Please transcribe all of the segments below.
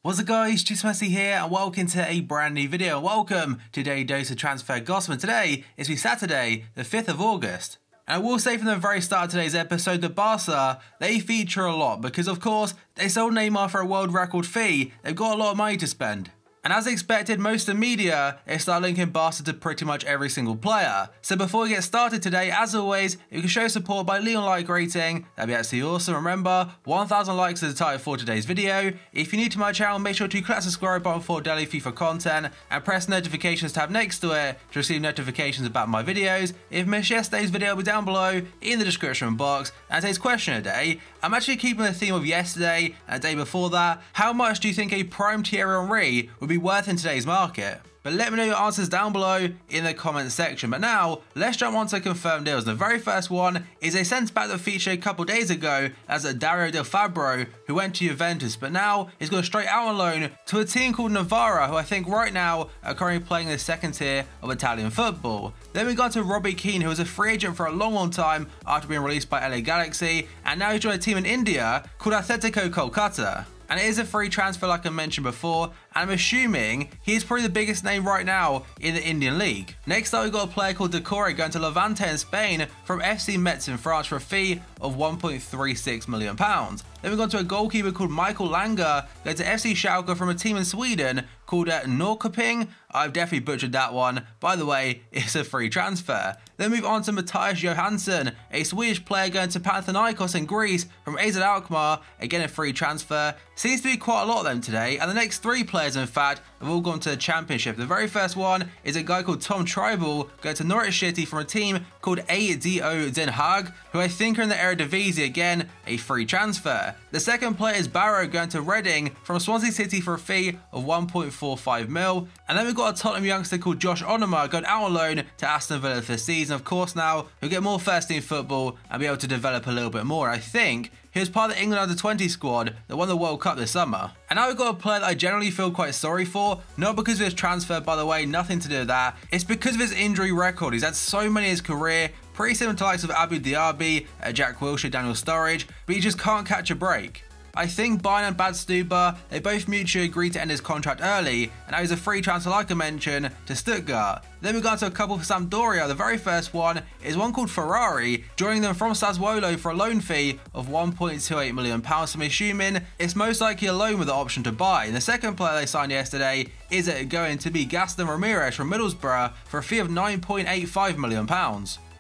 What's up guys, Messi here and welcome to a brand new video. Welcome to Daily Dose of Transfer Gossip, and today is Saturday the 5th of August. And I will say from the very start of today's episode that Barca, they feature a lot because of course they sold Neymar for a world record fee. They've got a lot of money to spend. And as expected, most of the media is start linking Barca to pretty much every single player. So before we get started today, as always, you can show support by leaving a like rating. That'd be absolutely awesome. Remember, 1,000 likes is the title for today's video. If you're new to my channel, make sure to click the subscribe button for daily FIFA content and press the notifications tab next to it to receive notifications about my videos. If you missed yesterday's video, it'll be down below in the description box. And today's question of the day, I'm actually keeping the theme of yesterday and the day before that. How much do you think a prime Thierry Henry would be worth in today's market? But let me know your answers down below in the comment section. But now, let's jump on to confirmed deals. The very first one is a centre-back that featured a couple days ago as a Dario Del Fabbro, who went to Juventus, but now he's gone straight out on loan to a team called Novara, who I think right now are currently playing in the second tier of Italian football. Then we got to Robbie Keane, who was a free agent for a long time after being released by LA Galaxy, and now he's joined a team in India called Atletico Kolkata. And it is a free transfer like I mentioned before, and I'm assuming he's probably the biggest name right now in the Indian League. Next up, we got a player called Decore going to Levante in Spain from FC Metz in France for a fee of £1.36 million. Then we got to a goalkeeper called Michael Langer going to FC Schalke from a team in Sweden called Norrköping. I've definitely butchered that one. By the way, it's a free transfer. Then move on to Matthias Johansson, a Swedish player going to Panathinaikos in Greece from AZ Alkmaar, again a free transfer. Seems to be quite a lot of them today, and the next three players in fact have all gone to the Championship. The very first one is a guy called Tom Tribal going to Norwich City from a team called ADO Den Haag, who I think are in the Eredivisie, again a free transfer. The second player is Barrow going to Reading from Swansea City for a fee of 1.45 mil. And then we've got a Tottenham youngster called Josh Onoma going out on loan to Aston Villa for the season. Of course now he'll get more first team football and be able to develop a little bit more. I think he was part of the England under-20 squad that won the World Cup this summer. And now we've got a player that I generally feel quite sorry for, not because of his transfer, by the way, nothing to do with that. It's because of his injury record. He's had so many in his career, pretty similar to the likes of Abu Diaby, Jack Wilshere, Daniel Sturridge, but he just can't catch a break. I think Bayern and Badstuber, they both mutually agreed to end his contract early, and now he's a free transfer like I mentioned to Stuttgart. Then we got to a couple for Sampdoria. The very first one is one called Ferrari, joining them from Sassuolo for a loan fee of £1.28 million. So I'm assuming it's most likely a loan with the option to buy. And the second player they signed yesterday is going to be Gaston Ramirez from Middlesbrough for a fee of £9.85 million.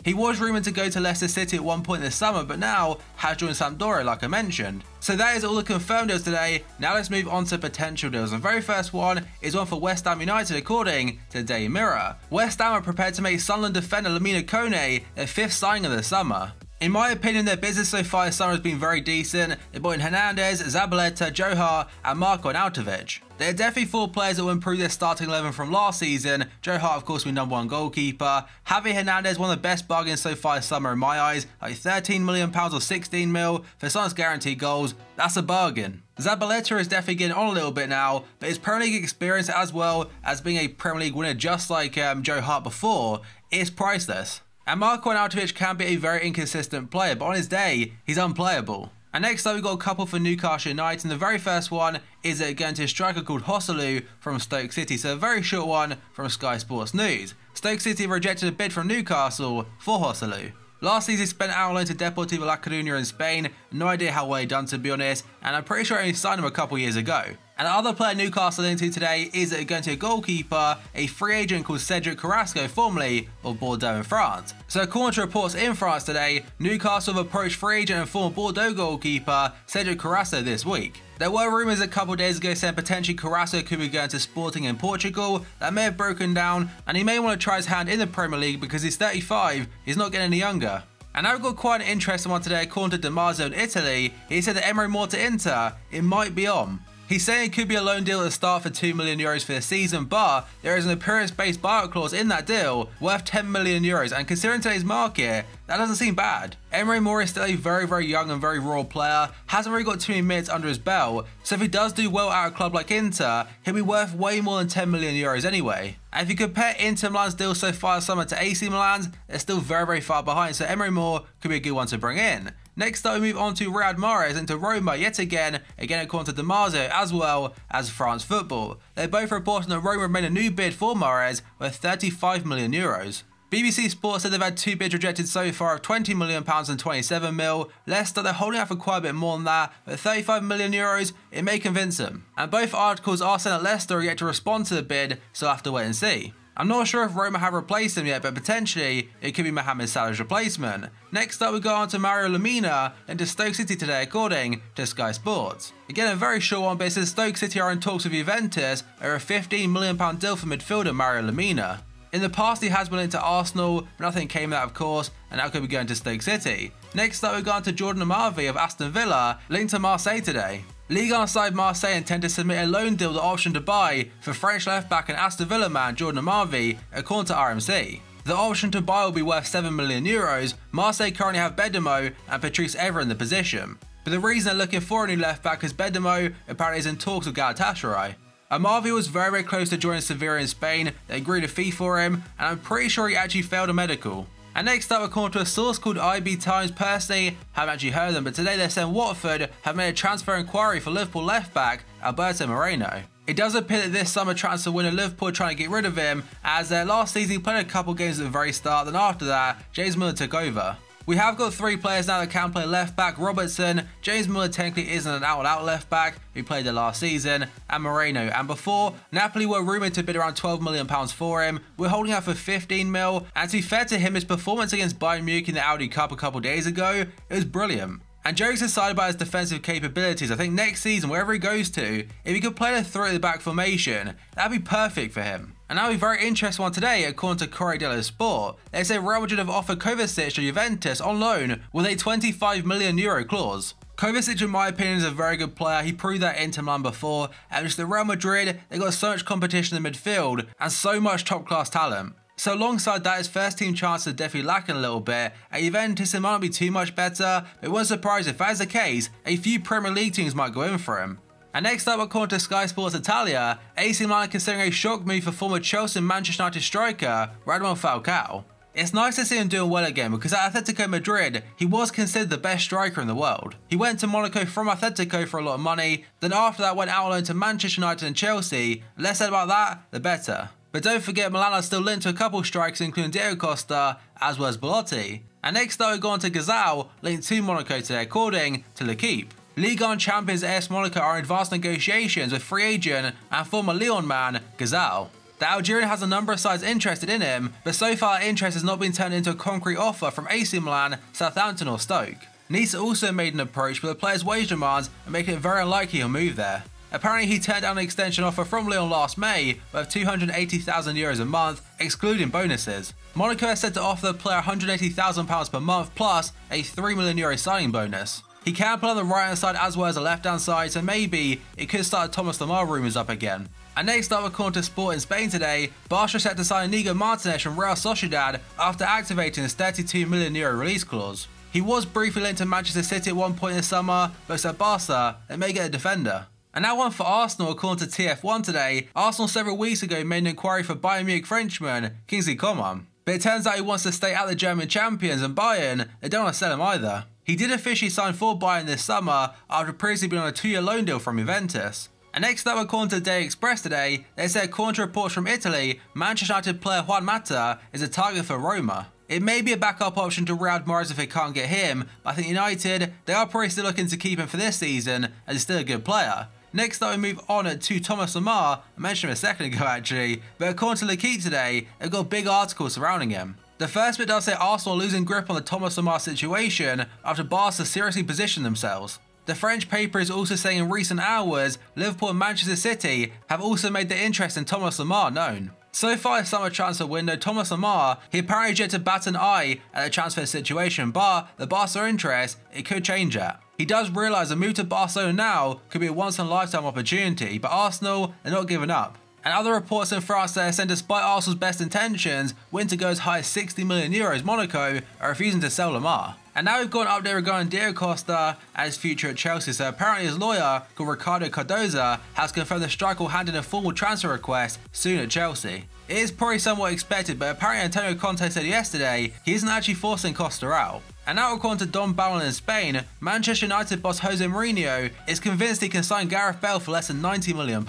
He was rumoured to go to Leicester City at one point this summer, but now has joined Sampdoria like I mentioned. So that is all the confirmed deals today. Now let's move on to potential deals. The very first one is one for West Ham United according to the Daily Mirror. West Ham are prepared to make Sunderland defender Lamina Kone their fifth signing of the summer. In my opinion, their business so far this summer has been very decent. They brought in Hernandez, Zabaleta, Johar and Marko Arnautovic. There are definitely four players that will improve their starting 11 from last season. Johar, of course, being #1 goalkeeper. Javi Hernandez, one of the best bargains so far this summer in my eyes. Like £13 million or 16 mil for someone's guaranteed goals. That's a bargain. Zabaleta is definitely getting on a little bit now, but his Premier League experience as well as being a Premier League winner just like Johar before is priceless. And Marko Arnautovic can be a very inconsistent player, but on his day, he's unplayable. And next up, we've got a couple for Newcastle United, and the very first one is going to a striker called Joselu from Stoke City, so a very short one from Sky Sports News. Stoke City rejected a bid from Newcastle for Joselu. Last season he spent out on loan to Deportivo La Coruña in Spain, no idea how well he done to be honest, and I'm pretty sure I only signed him a couple years ago. And the other player Newcastle are into today is going to a goalkeeper, a free agent called Cedric Carrasco, formerly of Bordeaux in France. So according to reports in France today, Newcastle have approached free agent and former Bordeaux goalkeeper Cedric Carrasco this week. There were rumours a couple days ago saying potentially Carrasco could be going to Sporting in Portugal. That may have broken down, and he may want to try his hand in the Premier League because he's 35, he's not getting any younger. And now we've got quite an interesting one today. According to Damaso in Italy, he said that Emery Moore to Inter, it might be on. He's saying it could be a loan deal at the start for €2 million for the season, but there is an appearance-based buyout clause in that deal worth €10 million, and considering today's market, that doesn't seem bad. Emery Moore is still a very young and very raw player, hasn't really got too many minutes under his belt, so if he does do well at a club like Inter, he'll be worth way more than €10 million anyway. And if you compare Inter Milan's deal so far this summer to AC Milan's, they're still very far behind, so Emery Moore could be a good one to bring in. Next up, we move on to Riyad Mahrez into Roma yet again according to DeMarzio as well as France Football. They're both reporting that Roma made a new bid for Mahrez worth 35 million euros. BBC Sport said they've had 2 bids rejected so far of £20 million and 27 mil. Leicester, they're holding out for quite a bit more than that, but 35 million euros, it may convince them. And both articles are saying that Leicester are yet to respond to the bid, so we'll have to wait and see. I'm not sure if Roma have replaced him yet, but potentially it could be Mohamed Salah's replacement. Next up, we go on to Mario Lemina into Stoke City today, according to Sky Sports. Again, a very short one, but it says Stoke City are in talks with Juventus over a £15 million deal for midfielder Mario Lemina. In the past, he has been linked to Arsenal, but nothing came out, of course, and now could be going to Stoke City. Next up, we go on to Jordan AMAVI of Aston Villa, linked to Marseille today. Ligue 1 side Marseille intend to submit a loan deal with the option to buy for French left-back and Aston Villa man Jordan AMAVI, according to RMC. The option to buy will be worth 7 million euros. Marseille currently have Bedemo and Patrice Evra in the position. But the reason they're looking for a new left-back is Bedemo apparently is in talks with Galatasaray. AMAVI was very close to joining Sevilla in Spain. They agreed a fee for him, and I'm pretty sure he actually failed a medical. And next up, according to a source called IB Times, personally haven't actually heard of them, but today they're saying Watford have made a transfer inquiry for Liverpool left-back Alberto Moreno. It does appear that this summer transfer winner Liverpool are trying to get rid of him, as last season he played a couple games at the very start, then after that, James Milner took over. We have got 3 players now that can play left back: Robertson, James Milner technically isn't an out-and-out left back, who played there last season, and Moreno. And before, Napoli were rumoured to bid around £12 million for him. We're holding out for 15 mil, and to be fair to him, his performance against Bayern Munich in the Audi Cup a couple days ago, it was brilliant. And jokes aside about his defensive capabilities, I think next season, wherever he goes to, if he could play the 3 at the back formation, that'd be perfect for him. And now a very interesting one today, according to Corriere dello Sport. They say Real Madrid have offered Kovacic to Juventus on loan with a €25 million clause. Kovacic, in my opinion, is a very good player. He proved that Inter Milan before, and just at Real Madrid, they got so much competition in the midfield and so much top-class talent. So alongside that, his first team chances are definitely lacking a little bit. At Juventus, it might not be too much better, but it wouldn't surprise if that is the case, a few Premier League teams might go in for him. And next up, according to Sky Sports Italia, AC Milan are considering a shock move for former Chelsea and Manchester United striker Radamel Falcao. It's nice to see him doing well again, because at Atletico Madrid, he was considered the best striker in the world. He went to Monaco from Atletico for a lot of money, then after that went out on loan to Manchester United and Chelsea. The less said about that, the better. But don't forget, Milan are still linked to a couple strikers, including Diego Costa as well as Belotti. And next up, we go on to Gazal, linked to Monaco today, according to L'Equipe. Ligue 1 champions AS Monaco are in advanced negotiations with free agent and former Lyon man Gazal. The Algerian has a number of sides interested in him, but so far interest has not been turned into a concrete offer from AC Milan, Southampton or Stoke. Nice also made an approach, but the player's wage demands are making it very unlikely he'll move there. Apparently he turned down an extension offer from Lyon last May worth €280,000 a month, excluding bonuses. Monaco is said to offer the player £180,000 per month plus a €3 million signing bonus. He can play on the right hand side as well as the left hand side, so maybe it could start Thomas Lemar rumours up again. And next up, according to Sport in Spain today, Barca are set to sign Inigo Martinez from Real Sociedad after activating his €32 million release clause. He was briefly linked to Manchester City at one point in the summer, but at Barca, they may get a defender. And now one for Arsenal, according to TF1 today. Arsenal several weeks ago made an inquiry for Bayern Munich Frenchman Kingsley Coman. But it turns out he wants to stay at the German champions, and Bayern, they don't want to sell him either. He did officially sign for Bayern this summer after previously being on a 2-year loan deal from Juventus. And next up, according to Daily Express today, they said according to reports from Italy, Manchester United player Juan Mata is a target for Roma. It may be a backup option to Riyad Mahrez if they can't get him, but I think United, they are probably still looking to keep him for this season as he's still a good player. Next up, we move on to Thomas Lemar. I mentioned him a second ago actually, but according to L'Equipe today, they've got a big article surrounding him. The first bit does say Arsenal losing grip on the Thomas Lemar situation after Barca seriously positioned themselves. The French paper is also saying in recent hours, Liverpool and Manchester City have also made their interest in Thomas Lemar known. So far this summer transfer window, Thomas Lemar, he apparently yet to bat an eye at the transfer situation, but the Barca interest, it could change that. He does realise a move to Barcelona now could be a once-in-a-lifetime opportunity, but Arsenal, they're not giving up. And other reports in France there saying despite Arsenal's best intentions, win to go as high as €60 million, Monaco are refusing to sell Lemar. And now we've got an update regarding Diego Costa and his future at Chelsea. So apparently his lawyer, called Ricardo Cardoza, has confirmed the striker will hand in a formal transfer request soon at Chelsea. It is probably somewhat expected, but apparently Antonio Conte said yesterday he isn't actually forcing Costa out. And now, according to DEMBELE in Spain, Manchester United boss Jose Mourinho is convinced he can sign Gareth Bale for less than £90 million.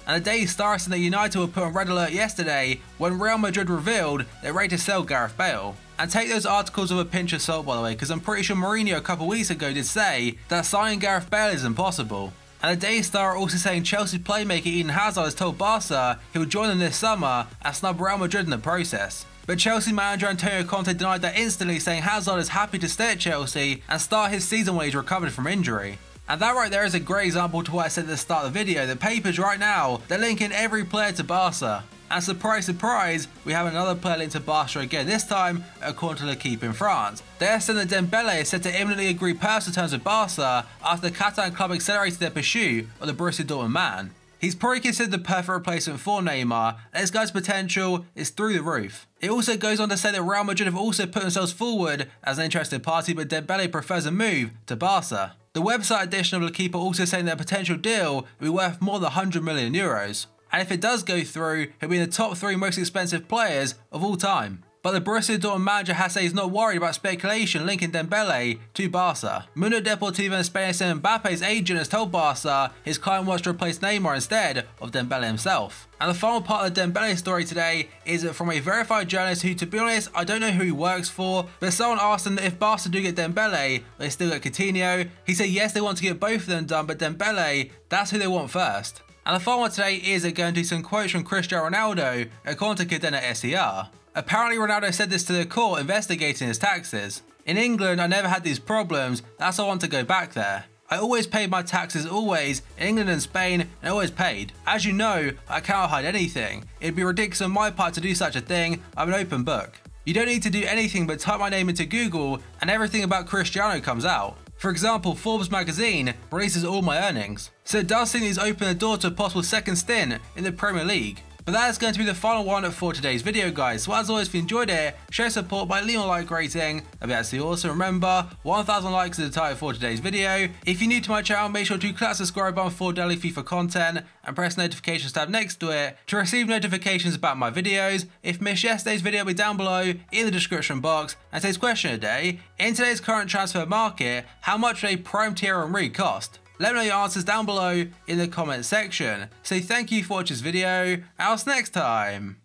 And the Daily Star said that United were put on red alert yesterday when Real Madrid revealed they're ready to sell Gareth Bale. And take those articles with a pinch of salt, by the way, because I'm pretty sure Mourinho a couple weeks ago did say that signing Gareth Bale is impossible. And the Daily Star are also saying Chelsea playmaker Eden Hazard has told Barca he'll join them this summer and snub Real Madrid in the process. But Chelsea manager Antonio Conte denied that instantly, saying Hazard is happy to stay at Chelsea and start his season when he's recovered from injury. And that right there is a great example to what I said at the start of the video. The papers right now, they're linking every player to Barca. And surprise, surprise, we have another player linked to Barca again, this time according to L'Equipe in France. They're saying that Dembele is set to imminently agree personal terms with Barca after the Catalan club accelerated their pursuit of the Borussia Dortmund man. He's probably considered the perfect replacement for Neymar, and this guy's potential is through the roof. It also goes on to say that Real Madrid have also put themselves forward as an interested party, but Dembele prefers a move to Barca. The website edition of L'Equipe are also saying that a potential deal will be worth more than €100 million. And if it does go through, he'll be in the top 3 most expensive players of all time. But the Borussia Dortmund manager has said he's not worried about speculation linking Dembele to Barca. Mundo Deportivo in Spain said Mbappe's agent has told Barca his client wants to replace Neymar instead of Dembele himself. And the final part of the Dembele story today is from a verified journalist who, to be honest, I don't know who he works for, but someone asked him that if Barca do get Dembele, they still get Coutinho. He said yes, they want to get both of them done, but Dembele, that's who they want first. And the final one today is going to do some quotes from Cristiano Ronaldo, according to Cadena SER. Apparently Ronaldo said this to the court investigating his taxes. In England, I never had these problems, that's why I want to go back there. I always paid my taxes, always, in England and Spain, and always paid. As you know, I cannot hide anything. It'd be ridiculous on my part to do such a thing, I'm an open book. You don't need to do anything but type my name into Google and everything about Cristiano comes out. For example, Forbes magazine releases all my earnings. So it does seem he's opened the door to a possible second stint in the Premier League. But that is going to be the final one for today's video, guys. So as always, if you enjoyed it, show support by leaving a like rating. That'd be absolutely awesome. Remember, 1,000 likes is the target for today's video. If you're new to my channel, make sure to click that subscribe button for daily FIFA content and press the notifications tab next to it to receive notifications about my videos. If you missed yesterday's video, it'll be down below in the description box. And today's question of the day, in today's current transfer market, how much would a prime Thierry Henry cost? Let me know your answers down below in the comment section. So thank you for watching this video, and I'll see you next time.